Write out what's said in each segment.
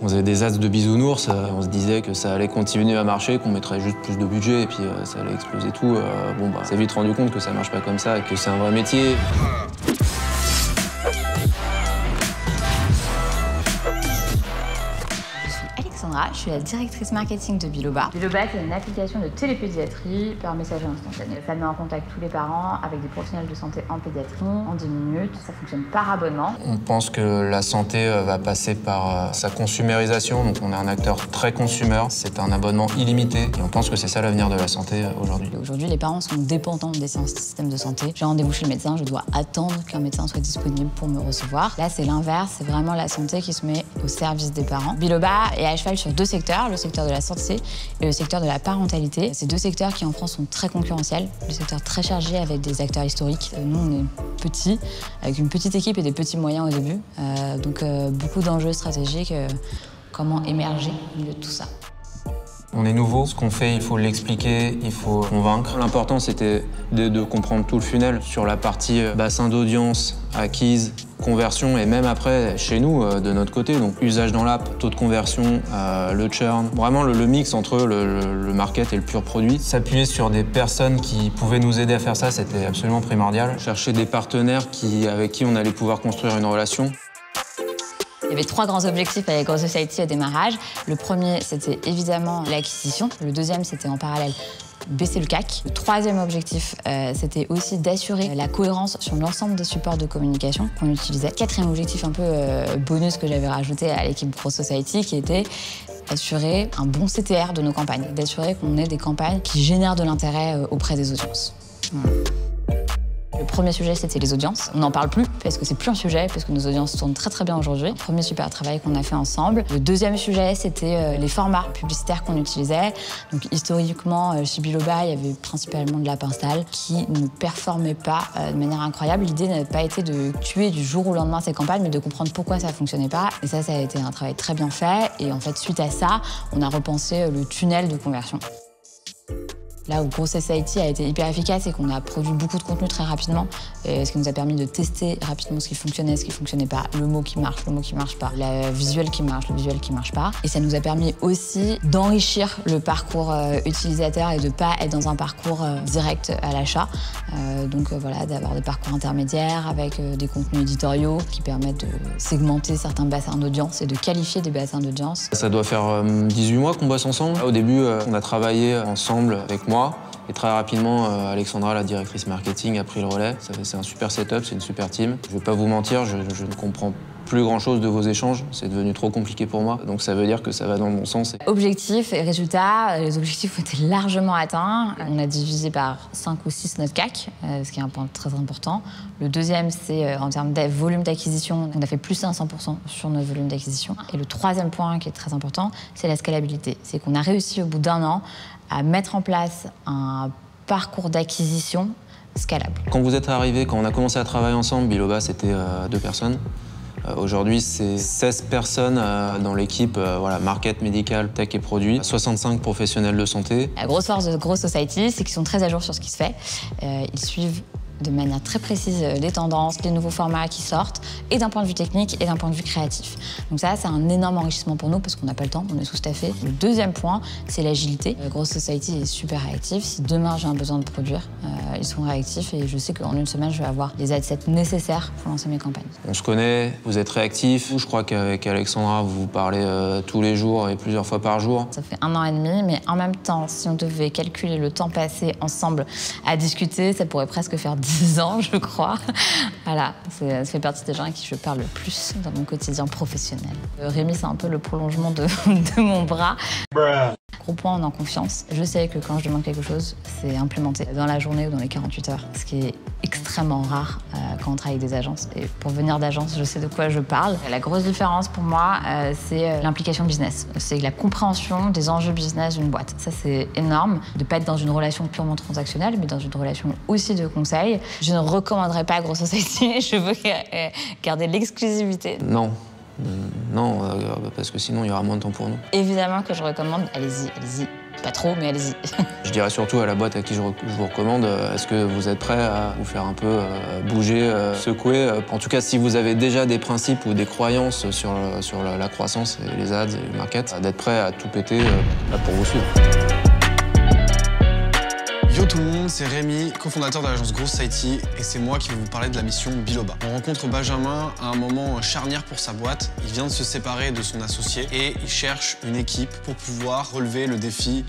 On faisait des as de bisounours, on se disait que ça allait continuer à marcher, qu'on mettrait juste plus de budget et puis ça allait exploser tout. Bon, bah, on s'est vite rendu compte que ça marche pas comme ça et que c'est un vrai métier. Je suis la directrice marketing de Biloba. Biloba, c'est une application de télépédiatrie par messagerie instantanée. Ça met en contact tous les parents avec des professionnels de santé en pédiatrie en 10 minutes. Ça fonctionne par abonnement. On pense que la santé va passer par sa consumérisation. Donc on est un acteur très consumer. C'est un abonnement illimité et on pense que c'est ça l'avenir de la santé aujourd'hui. Aujourd'hui, les parents sont dépendants des systèmes de santé. J'ai rendez-vous chez le médecin, je dois attendre qu'un médecin soit disponible pour me recevoir. Là, c'est l'inverse. C'est vraiment la santé qui se met au service des parents. Biloba est à cheval sur deux secteurs, le secteur de la santé et le secteur de la parentalité. Ces deux secteurs qui en France sont très concurrentiels, le secteur très chargé avec des acteurs historiques. Nous, on est petits, avec une petite équipe et des petits moyens au début. Donc beaucoup d'enjeux stratégiques, comment émerger au milieu de tout ça. On est nouveau, ce qu'on fait, il faut l'expliquer, il faut convaincre. L'important, c'était de comprendre tout le funnel sur la partie bassin d'audience, acquise, conversion et même après, chez nous, de notre côté, donc usage dans l'app, taux de conversion, le churn. Vraiment le mix entre le market et le pur produit. S'appuyer sur des personnes qui pouvaient nous aider à faire ça, c'était absolument primordial. Chercher des partenaires avec qui on allait pouvoir construire une relation. Il y avait 3 grands objectifs avec Grow Society au démarrage. Le premier, c'était évidemment l'acquisition. Le deuxième, c'était en parallèle baisser le CAC. Le troisième objectif, c'était aussi d'assurer la cohérence sur l'ensemble des supports de communication qu'on utilisait. Quatrième objectif un peu bonus que j'avais rajouté à l'équipe Grow Society, qui était assurer un bon CTR de nos campagnes, d'assurer qu'on ait des campagnes qui génèrent de l'intérêt auprès des audiences. Voilà. Le premier sujet, c'était les audiences. On n'en parle plus parce que c'est plus un sujet, parce que nos audiences tournent très très bien aujourd'hui. Premier super travail qu'on a fait ensemble. Le deuxième sujet, c'était les formats publicitaires qu'on utilisait. Donc historiquement, chez Biloba, il y avait principalement de l'app install qui ne performait pas de manière incroyable. L'idée n'a pas été de tuer du jour au lendemain ces campagnes, mais de comprendre pourquoi ça ne fonctionnait pas. Et ça a été un travail très bien fait. Et en fait, suite à ça, on a repensé le tunnel de conversion. Là où Grow Society a été hyper efficace, c'est qu'on a produit beaucoup de contenu très rapidement, ce qui nous a permis de tester rapidement ce qui fonctionnait pas, le mot qui marche pas, le visuel qui marche pas. Et ça nous a permis aussi d'enrichir le parcours utilisateur et de pas être dans un parcours direct à l'achat. Donc voilà, d'avoir des parcours intermédiaires avec des contenus éditoriaux qui permettent de segmenter certains bassins d'audience et de qualifier des bassins d'audience. Ça doit faire 18 mois qu'on bosse ensemble. Au début, on a travaillé ensemble avec moi. Et très rapidement, Alexandra, la directrice marketing, a pris le relais. C'est un super setup, c'est une super team. Je ne vais pas vous mentir, je ne comprends plus grand-chose de vos échanges. C'est devenu trop compliqué pour moi. Donc ça veut dire que ça va dans le bon sens. Objectifs et résultats, les objectifs ont été largement atteints. On a divisé par 5 ou 6 notre CAC, ce qui est un point très important. Le deuxième, c'est en termes de volume d'acquisition. On a fait plus 500% sur notre volume d'acquisition. Et le troisième point qui est très important, c'est la scalabilité. C'est qu'on a réussi au bout d'1 an à mettre en place un parcours d'acquisition scalable. Quand vous êtes arrivés, quand on a commencé à travailler ensemble, Biloba, c'était 2 personnes. Aujourd'hui, c'est 16 personnes dans l'équipe market, médical, tech et produits, 65 professionnels de santé. La grosse force de Grow Society, c'est qu'ils sont très à jour sur ce qui se fait. Ils suivent de manière très précise les tendances, les nouveaux formats qui sortent, et d'un point de vue technique et d'un point de vue créatif. Donc ça, c'est un énorme enrichissement pour nous parce qu'on n'a pas le temps, on est sous-staffé. Le deuxième point, c'est l'agilité. Grow Society est super réactif. Si demain j'ai un besoin de produire, ils sont réactifs et je sais qu'en 1 semaine, je vais avoir les assets nécessaires pour lancer mes campagnes. On se connaît, vous êtes réactifs. Je crois qu'avec Alexandra, vous vous parlez tous les jours et plusieurs fois par jour. Ça fait 1 an et demi, mais en même temps, si on devait calculer le temps passé ensemble à discuter, ça pourrait presque faire 10 ans, je crois. Voilà, ça fait partie des gens à qui je parle le plus dans mon quotidien professionnel. Rémi, c'est un peu le prolongement de mon bras. Gros point, on est en confiance. Je sais que quand je demande quelque chose, c'est implémenté dans la journée ou dans les 48 heures, ce qui est extrêmement rare quand on travaille avec des agences. Et pour venir d'agence, je sais de quoi je parle. La grosse différence pour moi, c'est l'implication business. C'est la compréhension des enjeux business d'une boîte. Ça, c'est énorme. De ne pas être dans une relation purement transactionnelle, mais dans une relation aussi de conseil. Je ne recommanderais pas Grow Society. Je veux garder l'exclusivité. Non. Non, parce que sinon, il y aura moins de temps pour nous. Évidemment que je recommande, allez-y, Pas trop, mais allez-y. Je dirais surtout à la boîte à qui je vous recommande, est-ce que vous êtes prêt à vous faire un peu bouger, secouer en tout cas, si vous avez déjà des principes ou des croyances sur la croissance et les ads et le market, d'être prêt à tout péter pour vous suivre. Yo tout le monde, c'est Rémi, cofondateur de l'agence Growth Society, et c'est moi qui vais vous parler de la mission Biloba. On rencontre Benjamin à un moment charnière pour sa boîte. Il vient de se séparer de son associé et il cherche une équipe pour pouvoir relever le défi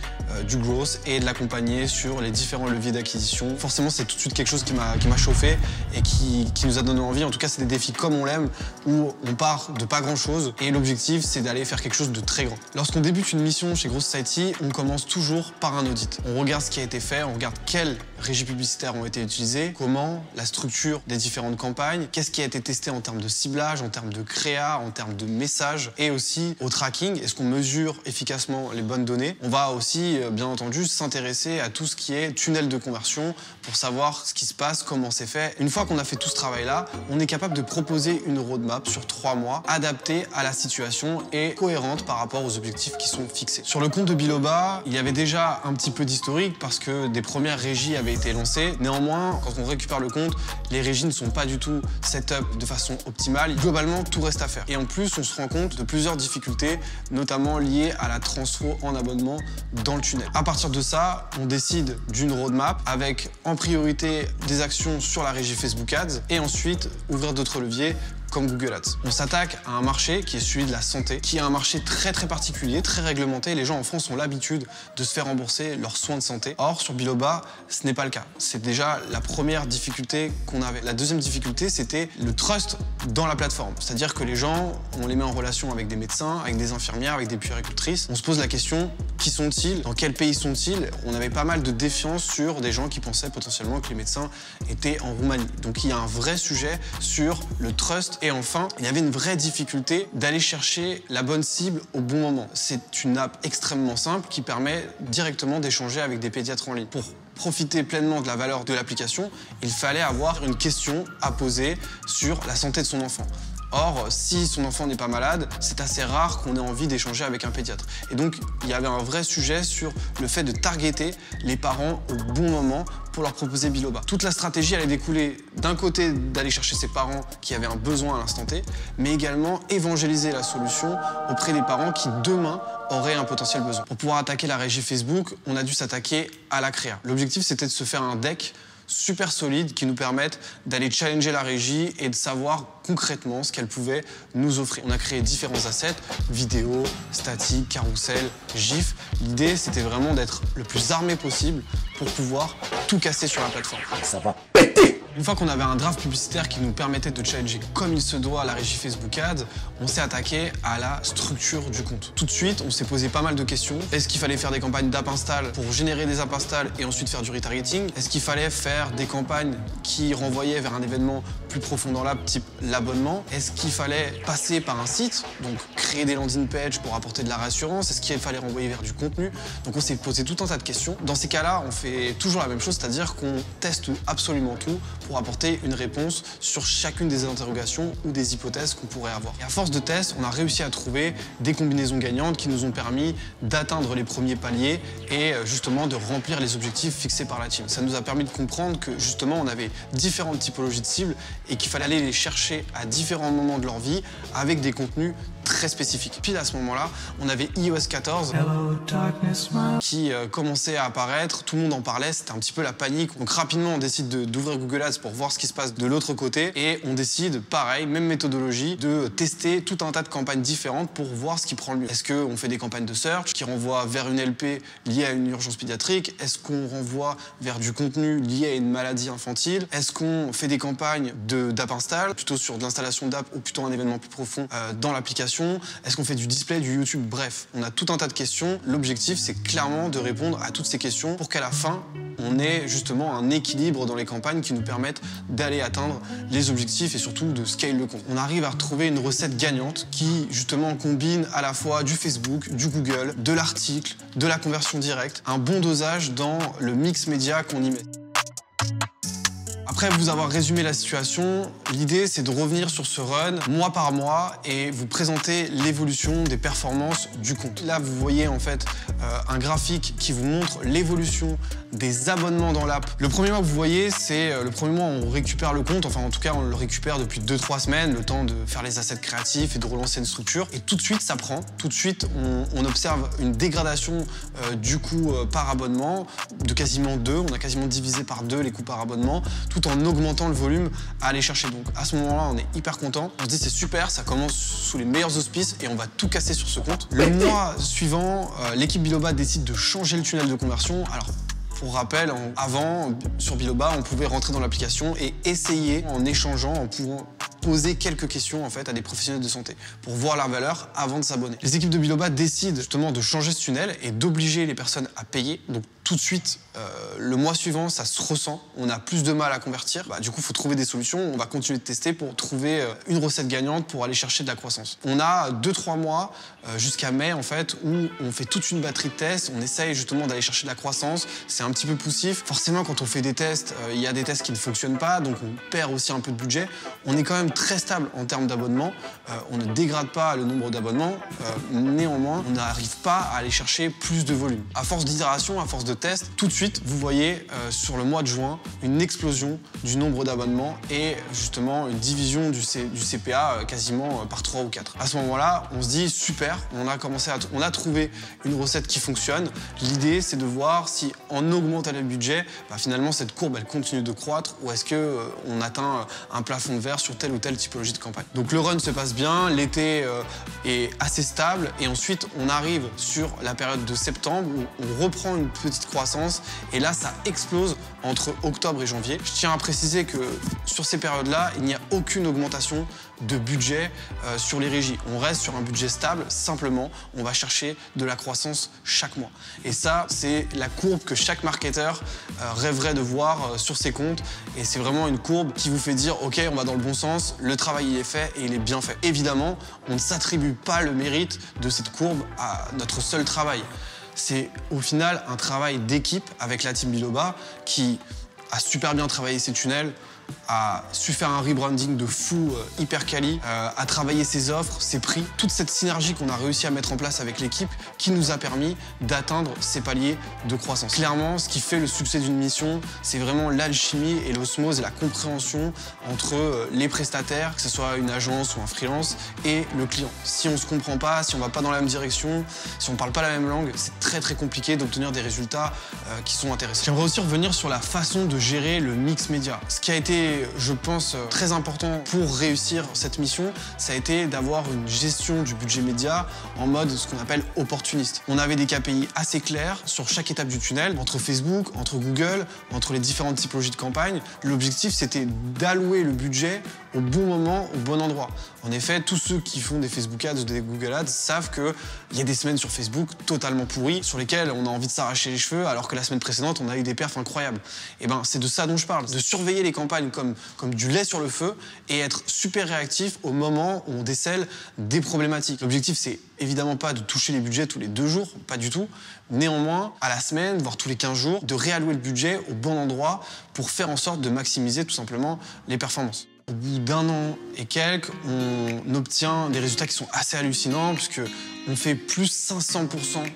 du growth et de l'accompagner sur les différents leviers d'acquisition. Forcément, c'est tout de suite quelque chose qui m'a chauffé et qui nous a donné envie. En tout cas, c'est des défis comme on l'aime, où on part de pas grand-chose et l'objectif, c'est d'aller faire quelque chose de très grand. Lorsqu'on débute une mission chez Growth Society, on commence toujours par un audit. On regarde ce qui a été fait, on regarde quelles régies publicitaires ont été utilisées, comment, la structure des différentes campagnes, qu'est-ce qui a été testé en termes de ciblage, en termes de créa, en termes de message et aussi au tracking. Est-ce qu'on mesure efficacement les bonnes données? On va aussi, bien entendu, s'intéresser à tout ce qui est tunnel de conversion pour savoir ce qui se passe, comment c'est fait. Une fois qu'on a fait tout ce travail-là, on est capable de proposer une roadmap sur 3 mois, adaptée à la situation et cohérente par rapport aux objectifs qui sont fixés. Sur le compte de Biloba, il y avait déjà un petit peu d'historique parce que des premières régies avaient été lancées. Néanmoins, quand on récupère le compte, les régies ne sont pas du tout set-up de façon optimale. Globalement, tout reste à faire. Et en plus, on se rend compte de plusieurs difficultés, notamment liées à la transfo en abonnement dans le tunnel. À partir de ça, on décide d'une roadmap avec en priorité des actions sur la régie Facebook Ads et ensuite ouvrir d'autres leviers comme Google Ads. On s'attaque à un marché qui est celui de la santé, qui est un marché très particulier, très réglementé. Les gens en France ont l'habitude de se faire rembourser leurs soins de santé. Or, sur Biloba, ce n'est pas le cas. C'est déjà la première difficulté qu'on avait. La deuxième difficulté, c'était le trust dans la plateforme. C'est-à-dire que les gens, on les met en relation avec des médecins, avec des infirmières, avec des puéricultrices. On se pose la question, qui sont-ils? Dans quel pays sont-ils? On avait pas mal de défiance sur des gens qui pensaient potentiellement que les médecins étaient en Roumanie. Donc il y a un vrai sujet sur le trust. Et enfin, il y avait une vraie difficulté d'aller chercher la bonne cible au bon moment. C'est une app extrêmement simple qui permet directement d'échanger avec des pédiatres en ligne. Pour profiter pleinement de la valeur de l'application, il fallait avoir une question à poser sur la santé de son enfant. Or, si son enfant n'est pas malade, c'est assez rare qu'on ait envie d'échanger avec un pédiatre. Et donc, il y avait un vrai sujet sur le fait de targeter les parents au bon moment pour leur proposer Biloba. Toute la stratégie allait découler d'un côté d'aller chercher ces parents qui avaient un besoin à l'instant T, mais également évangéliser la solution auprès des parents qui, demain, auraient un potentiel besoin. Pour pouvoir attaquer la régie Facebook, on a dû s'attaquer à la créa. L'objectif, c'était de se faire un deck super solide qui nous permettent d'aller challenger la régie et de savoir concrètement ce qu'elle pouvait nous offrir. On a créé différents assets, vidéo, statique, carrousel, GIF. L'idée, c'était vraiment d'être le plus armé possible pour pouvoir tout casser sur la plateforme. Ça va péter! Une fois qu'on avait un draft publicitaire qui nous permettait de challenger comme il se doit la régie Facebook Ads, on s'est attaqué à la structure du compte. Tout de suite, on s'est posé pas mal de questions. Est-ce qu'il fallait faire des campagnes d'app install pour générer des app install et ensuite faire du retargeting? Est-ce qu'il fallait faire des campagnes qui renvoyaient vers un événement plus profond dans l'app, type l'abonnement? Est-ce qu'il fallait passer par un site, donc créer des landing pages pour apporter de la réassurance? Est-ce qu'il fallait renvoyer vers du contenu? Donc on s'est posé tout un tas de questions. Dans ces cas-là, on fait toujours la même chose, c'est-à-dire qu'on teste absolument tout pour apporter une réponse sur chacune des interrogations ou des hypothèses qu'on pourrait avoir. Et à force de tests, on a réussi à trouver des combinaisons gagnantes qui nous ont permis d'atteindre les premiers paliers et justement de remplir les objectifs fixés par la team. Ça nous a permis de comprendre que justement on avait différentes typologies de cibles et qu'il fallait aller les chercher à différents moments de leur vie avec des contenus très spécifiques. Puis à ce moment-là, on avait iOS 14 qui commençait à apparaître, tout le monde en parlait, c'était un petit peu la panique. Donc rapidement, on décide d'ouvrir Google Ads pour voir ce qui se passe de l'autre côté et on décide, pareil, même méthodologie, de tester tout un tas de campagnes différentes pour voir ce qui prend le mieux. Est-ce qu'on fait des campagnes de search qui renvoient vers une LP liée à une urgence pédiatrique? Est-ce qu'on renvoie vers du contenu lié à une maladie infantile? Est-ce qu'on fait des campagnes d'app install, plutôt sur de l'installation d'app ou plutôt un événement plus profond dans l'application? Est-ce qu'on fait du display, du YouTube? Bref, on a tout un tas de questions. L'objectif, c'est clairement de répondre à toutes ces questions pour qu'à la fin, on ait justement un équilibre dans les campagnes qui nous permettent d'aller atteindre les objectifs et surtout de scale le compte. On arrive à retrouver une recette gagnante qui justement combine à la fois du Facebook, du Google, de l'article, de la conversion directe, un bon dosage dans le mix média qu'on y met. Après vous avoir résumé la situation, l'idée c'est de revenir sur ce run mois par mois et vous présenter l'évolution des performances du compte. Là vous voyez en fait un graphique qui vous montre l'évolution des abonnements dans l'app. Le premier mois que vous voyez, c'est le premier mois où on récupère le compte, enfin en tout cas on le récupère depuis 2-3 semaines, le temps de faire les assets créatifs et de relancer une structure. Et tout de suite ça prend, tout de suite on observe une dégradation du coût par abonnement de quasiment 2, on a quasiment divisé par 2 les coûts par abonnement, tout en augmentant le volume à aller chercher. Donc à ce moment-là, on est hyper content. On se dit c'est super, ça commence sous les meilleurs auspices et on va tout casser sur ce compte. Le mois suivant, l'équipe Biloba décide de changer le tunnel de conversion. Alors, pour rappel, avant, sur Biloba, on pouvait rentrer dans l'application et essayer en échangeant, en pouvant poser quelques questions en fait à des professionnels de santé pour voir leur valeur avant de s'abonner. Les équipes de Biloba décident justement de changer ce tunnel et d'obliger les personnes à payer. Donc tout de suite, le mois suivant, ça se ressent. On a plus de mal à convertir. Du coup, il faut trouver des solutions. On va continuer de tester pour trouver une recette gagnante pour aller chercher de la croissance. On a 2-3 mois jusqu'à mai en fait où on fait toute une batterie de tests. On essaye justement d'aller chercher de la croissance. C'est un petit peu poussif. Forcément, quand on fait des tests, il y a des tests qui ne fonctionnent pas, donc on perd aussi un peu de budget. On est quand même très stable en termes d'abonnements. On ne dégrade pas le nombre d'abonnements. Néanmoins, on n'arrive pas à aller chercher plus de volume. À force d'itération, à force de tests, tout de suite, vous voyez sur le mois de juin une explosion du nombre d'abonnements et justement une division du CPA quasiment par 3 ou 4. À ce moment-là, on se dit super, on a trouvé une recette qui fonctionne. L'idée, c'est de voir si en augmentant le budget, finalement cette courbe elle continue de croître ou est-ce que on atteint un plafond de verre sur telle ou telle typologie de campagne. Donc le run se passe bien, l'été est assez stable et ensuite on arrive sur la période de septembre où on reprend une petite croissance et là ça explose entre octobre et janvier. Je tiens à préciser que sur ces périodes-là, il n'y a aucune augmentation de budget sur les régies. On reste sur un budget stable, simplement on va chercher de la croissance chaque mois. Et ça, c'est la courbe que chaque marketeur rêverait de voir sur ses comptes et c'est vraiment une courbe qui vous fait dire ok, on va dans le bon sens, le travail il est fait et il est bien fait. Évidemment, on ne s'attribue pas le mérite de cette courbe à notre seul travail. C'est au final un travail d'équipe avec la team Biloba qui a super bien travaillé ses tunnels, a su faire un rebranding de fou hyper quali, a travaillé ses offres, ses prix, toute cette synergie qu'on a réussi à mettre en place avec l'équipe qui nous a permis d'atteindre ces paliers de croissance. Clairement, ce qui fait le succès d'une mission, c'est vraiment l'alchimie et l'osmose et la compréhension entre les prestataires, que ce soit une agence ou un freelance, et le client. Si on se comprend pas, si on va pas dans la même direction, si on parle pas la même langue, c'est très compliqué d'obtenir des résultats qui sont intéressants. J'aimerais aussi revenir sur la façon de gérer le mix média. Ce qui a été, je pense, très important pour réussir cette mission, ça a été d'avoir une gestion du budget média en mode ce qu'on appelle opportuniste. On avait des KPI assez clairs sur chaque étape du tunnel, entre Facebook, entre Google, entre les différentes typologies de campagne. L'objectif, c'était d'allouer le budget au bon moment, au bon endroit. En effet, tous ceux qui font des Facebook Ads ou des Google Ads savent qu'il y a des semaines sur Facebook totalement pourries, sur lesquelles on a envie de s'arracher les cheveux, alors que la semaine précédente, on a eu des perfs incroyables. Et ben, c'est de ça dont je parle, de surveiller les campagnes comme du lait sur le feu et être super réactif au moment où on décèle des problématiques. L'objectif, c'est évidemment pas de toucher les budgets tous les 2 jours, pas du tout. Néanmoins, à la semaine, voire tous les 15 jours, de réallouer le budget au bon endroit pour faire en sorte de maximiser tout simplement les performances. Au bout d'1 an et quelques, on obtient des résultats qui sont assez hallucinants puisque on fait plus 500%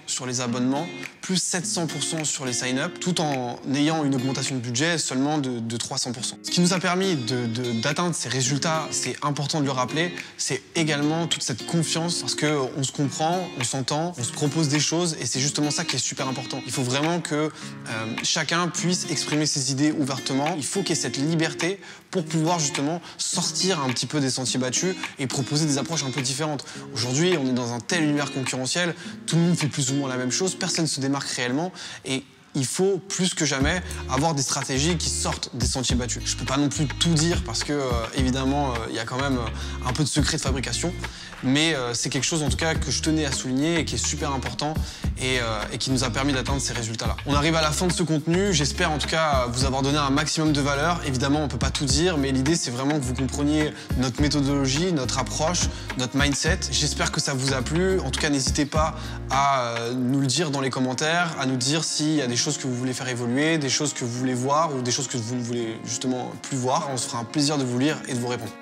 sur les abonnements, plus 700% sur les sign-up, tout en ayant une augmentation de budget seulement de 300%. Ce qui nous a permis d'atteindre ces résultats, c'est important de le rappeler, c'est également toute cette confiance parce qu'on se comprend, on s'entend, on se propose des choses et c'est justement ça qui est super important. Il faut vraiment que chacun puisse exprimer ses idées ouvertement. Il faut qu'il y ait cette liberté pour pouvoir justement sortir un petit peu des sentiers battus et proposer des approches un peu différentes. Aujourd'hui, on est dans un tel univers concurrentiel, tout le monde fait plus ou moins la même chose, personne ne se démarque réellement et il faut plus que jamais avoir des stratégies qui sortent des sentiers battus. Je peux pas non plus tout dire parce que évidemment il y a quand même un peu de secret de fabrication, mais c'est quelque chose en tout cas que je tenais à souligner et qui est super important et qui nous a permis d'atteindre ces résultats-là. On arrive à la fin de ce contenu, j'espère en tout cas vous avoir donné un maximum de valeur. Évidemment, on peut pas tout dire, mais l'idée c'est vraiment que vous compreniez notre méthodologie, notre approche, notre mindset. J'espère que ça vous a plu. En tout cas, n'hésitez pas à nous le dire dans les commentaires, à nous dire s'il y a des choses que vous voulez faire évoluer, des choses que vous voulez voir ou des choses que vous ne voulez justement plus voir. On se fera un plaisir de vous lire et de vous répondre.